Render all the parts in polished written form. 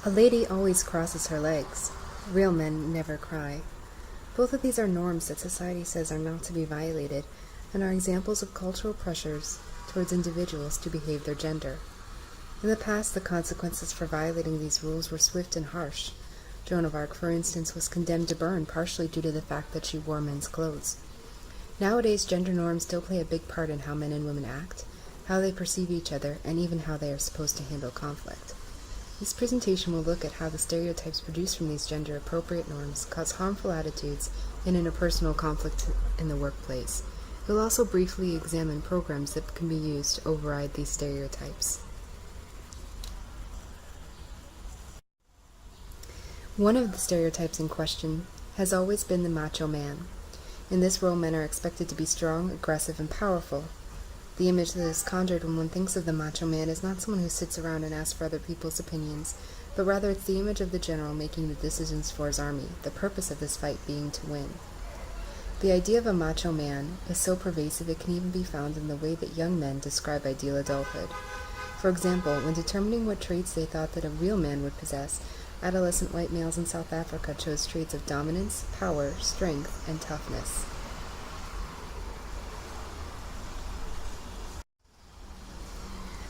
A lady always crosses her legs. Real men never cry. Both of these are norms that society says are not to be violated and are examples of cultural pressures towards individuals to behave their gender. In the past, the consequences for violating these rules were swift and harsh. Joan of Arc, for instance, was condemned to burn partially due to the fact that she wore men's clothes. Nowadays, gender norms still play a big part in how men and women act, how they perceive each other, and even how they are supposed to handle conflict. This presentation will look at how the stereotypes produced from these gender-appropriate norms cause harmful attitudes and interpersonal conflict in the workplace. It will also briefly examine programs that can be used to override these stereotypes. One of the stereotypes in question has always been the macho man. In this role, men are expected to be strong, aggressive, and powerful. The image that is conjured when one thinks of the macho man is not someone who sits around and asks for other people's opinions, but rather it's the image of the general making the decisions for his army, the purpose of this fight being to win. The idea of a macho man is so pervasive it can even be found in the way that young men describe ideal adulthood. For example, when determining what traits they thought that a real man would possess, adolescent white males in South Africa chose traits of dominance, power, strength, and toughness.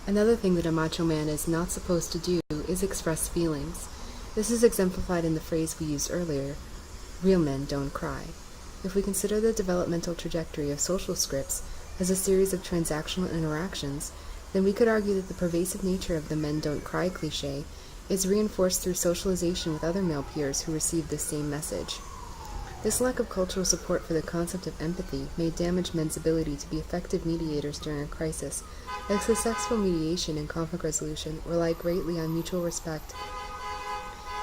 Another thing that a macho man is not supposed to do is express feelings. This is exemplified in the phrase we used earlier, real men don't cry. If we consider the developmental trajectory of social scripts as a series of transactional interactions, then we could argue that the pervasive nature of the men don't cry cliché is reinforced through socialization with other male peers who receive this same message. This lack of cultural support for the concept of empathy may damage men's ability to be effective mediators during a crisis, as successful mediation and conflict resolution rely greatly on mutual respect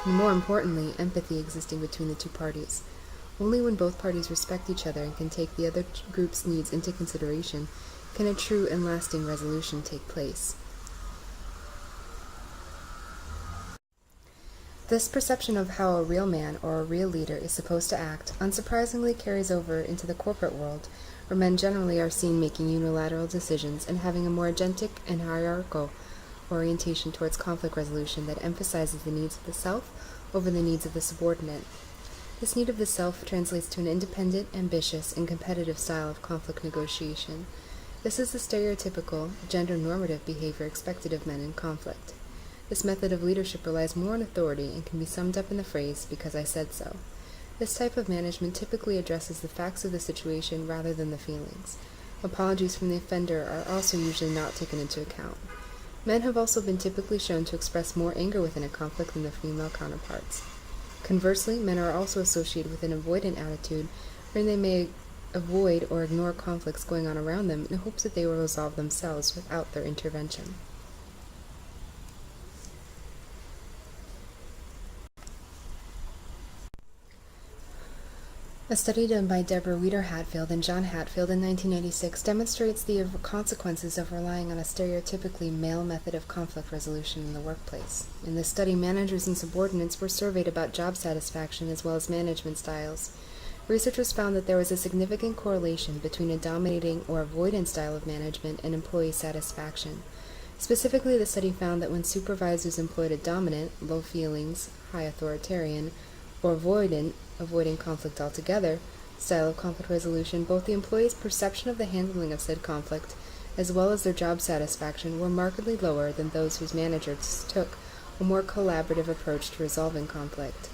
and, more importantly, empathy existing between the two parties. Only when both parties respect each other and can take the other group's needs into consideration can a true and lasting resolution take place. This perception of how a real man or a real leader is supposed to act unsurprisingly carries over into the corporate world, where men generally are seen making unilateral decisions and having a more agentic and hierarchical orientation towards conflict resolution that emphasizes the needs of the self over the needs of the subordinate. This need of the self translates to an independent, ambitious, and competitive style of conflict negotiation. This is the stereotypical, gender-normative behavior expected of men in conflict. This method of leadership relies more on authority and can be summed up in the phrase, "because I said so." This type of management typically addresses the facts of the situation rather than the feelings. Apologies from the offender are also usually not taken into account. Men have also been typically shown to express more anger within a conflict than their female counterparts. Conversely, men are also associated with an avoidant attitude, wherein they may avoid or ignore conflicts going on around them in hopes that they will resolve themselves without their intervention. A study done by Deborah Weider-Hatfield and John Hatfield in 1986 demonstrates the consequences of relying on a stereotypically male method of conflict resolution in the workplace. In this study, managers and subordinates were surveyed about job satisfaction as well as management styles. Researchers found that there was a significant correlation between a dominating or avoidant style of management and employee satisfaction. Specifically, the study found that when supervisors employed a dominant, low feelings, high authoritarian, or avoiding conflict altogether, style of conflict resolution, both the employee's perception of the handling of said conflict, as well as their job satisfaction, were markedly lower than those whose managers took a more collaborative approach to resolving conflict.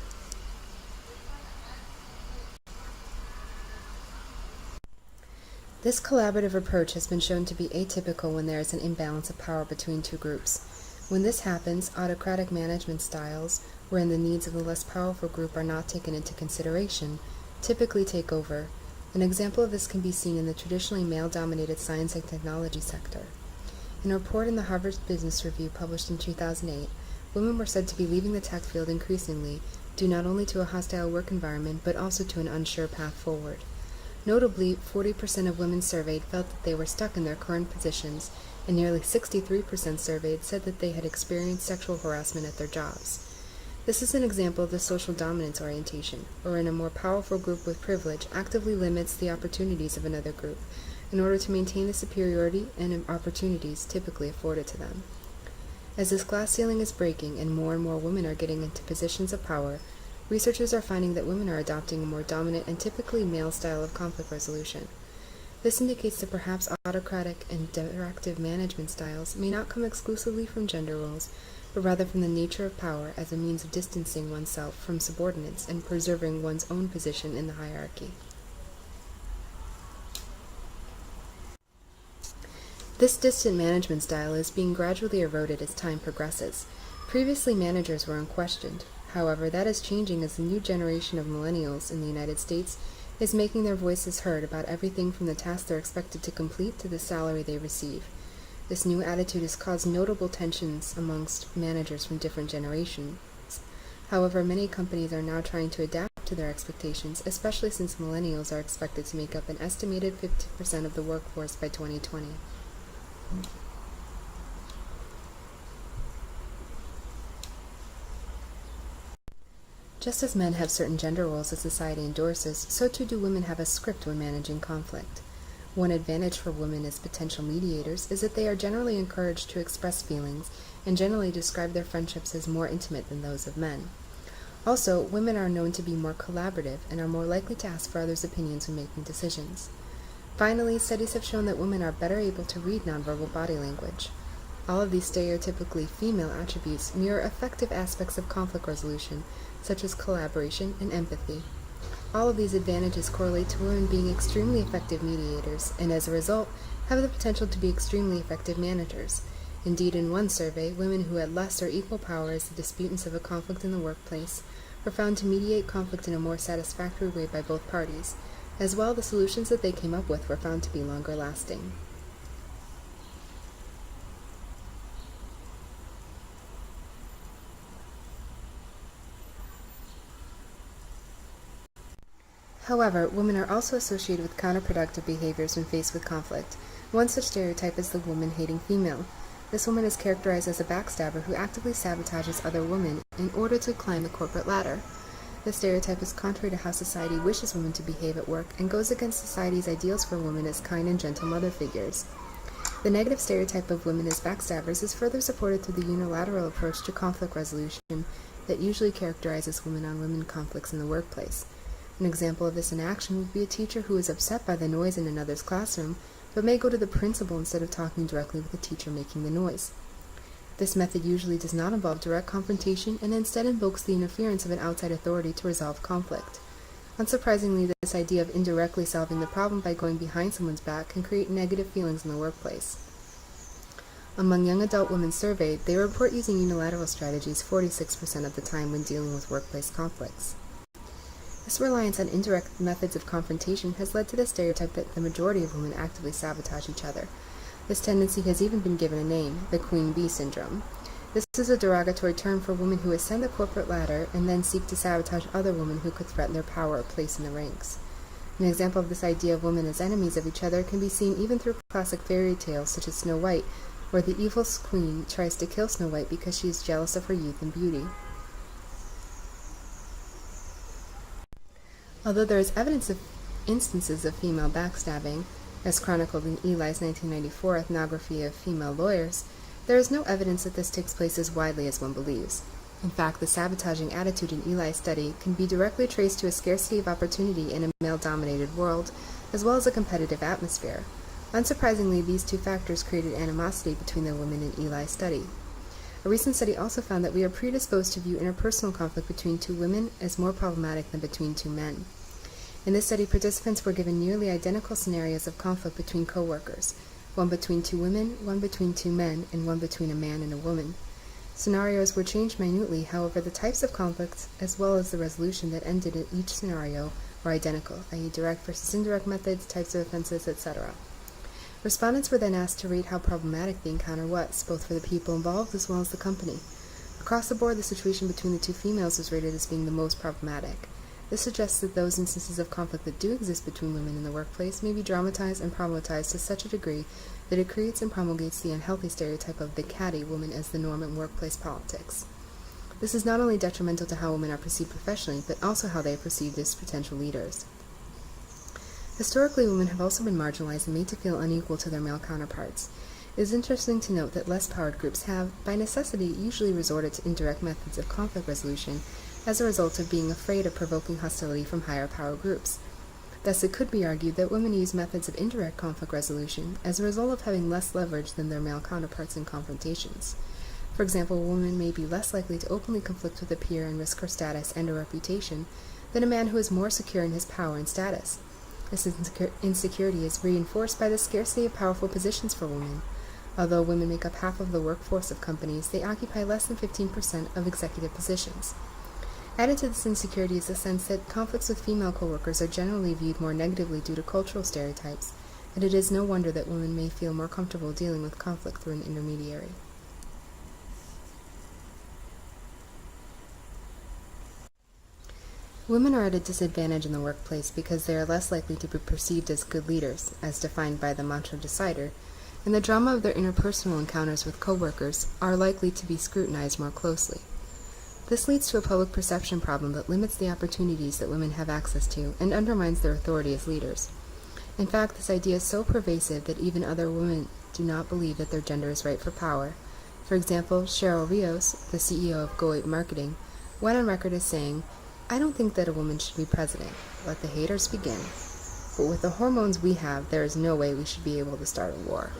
This collaborative approach has been shown to be atypical when there is an imbalance of power between two groups. When this happens, autocratic management styles, wherein the needs of the less powerful group are not taken into consideration, typically take over. An example of this can be seen in the traditionally male-dominated science and technology sector. In a report in the Harvard Business Review published in 2008, women were said to be leaving the tech field increasingly, due not only to a hostile work environment, but also to an unsure path forward. Notably, 40% of women surveyed felt that they were stuck in their current positions, and nearly 63% surveyed said that they had experienced sexual harassment at their jobs. This is an example of the social dominance orientation, wherein a more powerful group with privilege actively limits the opportunities of another group in order to maintain the superiority and opportunities typically afforded to them. As this glass ceiling is breaking and more women are getting into positions of power, researchers are finding that women are adopting a more dominant and typically male style of conflict resolution. This indicates that perhaps autocratic and directive management styles may not come exclusively from gender roles, but rather from the nature of power as a means of distancing oneself from subordinates and preserving one's own position in the hierarchy. This distant management style is being gradually eroded as time progresses. Previously, managers were unquestioned. However, that is changing as the new generation of millennials in the United States is making their voices heard about everything from the tasks they're expected to complete to the salary they receive. This new attitude has caused notable tensions amongst managers from different generations. However, many companies are now trying to adapt to their expectations, especially since millennials are expected to make up an estimated 50% of the workforce by 2020. Just as men have certain gender roles that society endorses, so too do women have a script when managing conflict. One advantage for women as potential mediators is that they are generally encouraged to express feelings and generally describe their friendships as more intimate than those of men. Also, women are known to be more collaborative and are more likely to ask for others' opinions when making decisions. Finally, studies have shown that women are better able to read nonverbal body language. All of these stereotypically female attributes mirror effective aspects of conflict resolution, such as collaboration and empathy. All of these advantages correlate to women being extremely effective mediators, and as a result, have the potential to be extremely effective managers. Indeed, in one survey, women who had less or equal power as the disputants of a conflict in the workplace were found to mediate conflict in a more satisfactory way by both parties. As well, the solutions that they came up with were found to be longer lasting. However, women are also associated with counterproductive behaviors when faced with conflict. One such stereotype is the woman-hating female. This woman is characterized as a backstabber who actively sabotages other women in order to climb the corporate ladder. This stereotype is contrary to how society wishes women to behave at work and goes against society's ideals for women as kind and gentle mother figures. The negative stereotype of women as backstabbers is further supported through the unilateral approach to conflict resolution that usually characterizes women-on-women conflicts in the workplace. An example of this in action would be a teacher who is upset by the noise in another's classroom, but may go to the principal instead of talking directly with the teacher making the noise. This method usually does not involve direct confrontation and instead invokes the interference of an outside authority to resolve conflict. Unsurprisingly, this idea of indirectly solving the problem by going behind someone's back can create negative feelings in the workplace. Among young adult women surveyed, they report using unilateral strategies 46% of the time when dealing with workplace conflicts. This reliance on indirect methods of confrontation has led to the stereotype that the majority of women actively sabotage each other. This tendency has even been given a name, the Queen Bee Syndrome. This is a derogatory term for women who ascend the corporate ladder and then seek to sabotage other women who could threaten their power or place in the ranks. An example of this idea of women as enemies of each other can be seen even through classic fairy tales such as Snow White, where the evil queen tries to kill Snow White because she is jealous of her youth and beauty. Although there is evidence of instances of female backstabbing, as chronicled in Eli's 1994 ethnography of female lawyers, there is no evidence that this takes place as widely as one believes. In fact, the sabotaging attitude in Eli's study can be directly traced to a scarcity of opportunity in a male-dominated world, as well as a competitive atmosphere. Unsurprisingly, these two factors created animosity between the women in Eli's study. A recent study also found that we are predisposed to view interpersonal conflict between two women as more problematic than between two men. In this study, participants were given nearly identical scenarios of conflict between co-workers, one between two women, one between two men, and one between a man and a woman. Scenarios were changed minutely, however, the types of conflicts, as well as the resolution that ended in each scenario, were identical, i.e. direct versus indirect methods, types of offenses, etc. Respondents were then asked to rate how problematic the encounter was, both for the people involved as well as the company. Across the board, the situation between the two females was rated as being the most problematic. This suggests that those instances of conflict that do exist between women in the workplace may be dramatized and problematized to such a degree that it creates and promulgates the unhealthy stereotype of the catty woman as the norm in workplace politics. This is not only detrimental to how women are perceived professionally, but also how they are perceived as potential leaders. Historically, women have also been marginalized and made to feel unequal to their male counterparts. It is interesting to note that less powered groups have, by necessity, usually resorted to indirect methods of conflict resolution as a result of being afraid of provoking hostility from higher power groups. Thus, it could be argued that women use methods of indirect conflict resolution as a result of having less leverage than their male counterparts in confrontations. For example, a woman may be less likely to openly conflict with a peer and risk her status and her reputation than a man who is more secure in his power and status. This insecurity is reinforced by the scarcity of powerful positions for women. Although women make up half of the workforce of companies, they occupy less than 15% of executive positions. Added to this insecurity is the sense that conflicts with female coworkers are generally viewed more negatively due to cultural stereotypes, and it is no wonder that women may feel more comfortable dealing with conflict through an intermediary. Women are at a disadvantage in the workplace because they are less likely to be perceived as good leaders, as defined by the macho decider, and the drama of their interpersonal encounters with coworkers are likely to be scrutinized more closely. This leads to a public perception problem that limits the opportunities that women have access to and undermines their authority as leaders. In fact, this idea is so pervasive that even other women do not believe that their gender is right for power. For example, Cheryl Rios, the CEO of Go8 Marketing, went on record as saying, "I don't think that a woman should be president. Let the haters begin. But with the hormones we have, there is no way we should be able to start a war."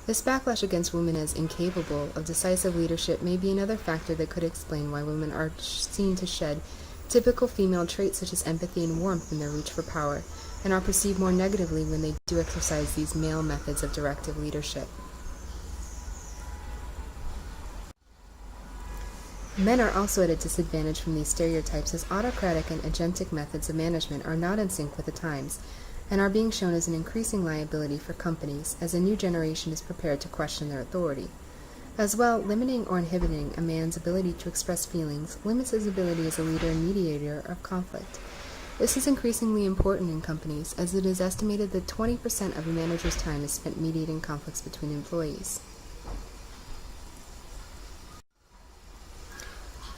This backlash against women as incapable of decisive leadership may be another factor that could explain why women are seen to shed typical female traits such as empathy and warmth in their reach for power, and are perceived more negatively when they do exercise these male methods of directive leadership. Men are also at a disadvantage from these stereotypes as autocratic and agentic methods of management are not in sync with the times, and are being shown as an increasing liability for companies as a new generation is prepared to question their authority. As well, limiting or inhibiting a man's ability to express feelings limits his ability as a leader and mediator of conflict. This is increasingly important in companies, as it is estimated that 20% of a manager's time is spent mediating conflicts between employees.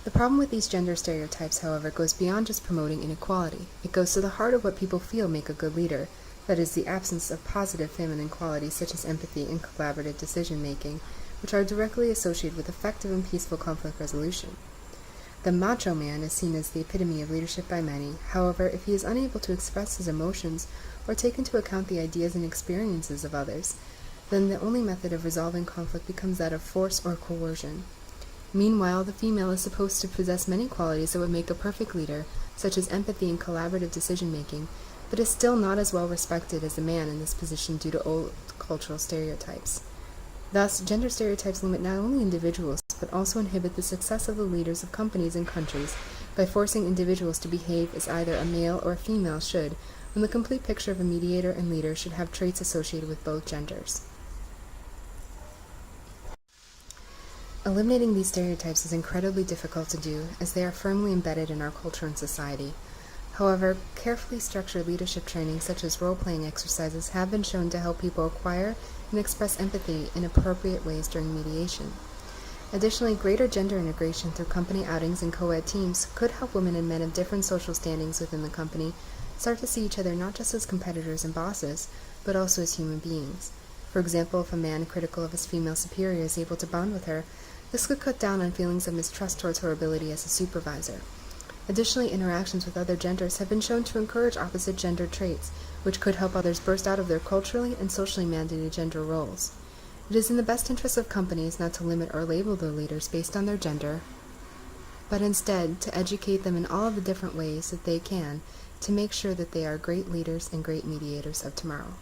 The problem with these gender stereotypes, however, goes beyond just promoting inequality. It goes to the heart of what people feel make a good leader, that is, the absence of positive feminine qualities such as empathy and collaborative decision-making, which are directly associated with effective and peaceful conflict resolution. The macho man is seen as the epitome of leadership by many. However, if he is unable to express his emotions or take into account the ideas and experiences of others, then the only method of resolving conflict becomes that of force or coercion. Meanwhile, the female is supposed to possess many qualities that would make a perfect leader, such as empathy and collaborative decision-making, but is still not as well respected as the man in this position due to old cultural stereotypes. Thus, gender stereotypes limit not only individuals, but also inhibit the success of the leaders of companies and countries by forcing individuals to behave as either a male or a female should, when the complete picture of a mediator and leader should have traits associated with both genders. Eliminating these stereotypes is incredibly difficult to do, as they are firmly embedded in our culture and society. However, carefully structured leadership training such as role-playing exercises have been shown to help people acquire and express empathy in appropriate ways during mediation. Additionally, greater gender integration through company outings and co-ed teams could help women and men of different social standings within the company start to see each other not just as competitors and bosses, but also as human beings. For example, if a man critical of his female superior is able to bond with her, this could cut down on feelings of mistrust towards her ability as a supervisor. Additionally, interactions with other genders have been shown to encourage opposite gender traits, which could help others burst out of their culturally and socially mandated gender roles. It is in the best interest of companies not to limit or label their leaders based on their gender, but instead to educate them in all of the different ways that they can to make sure that they are great leaders and great mediators of tomorrow.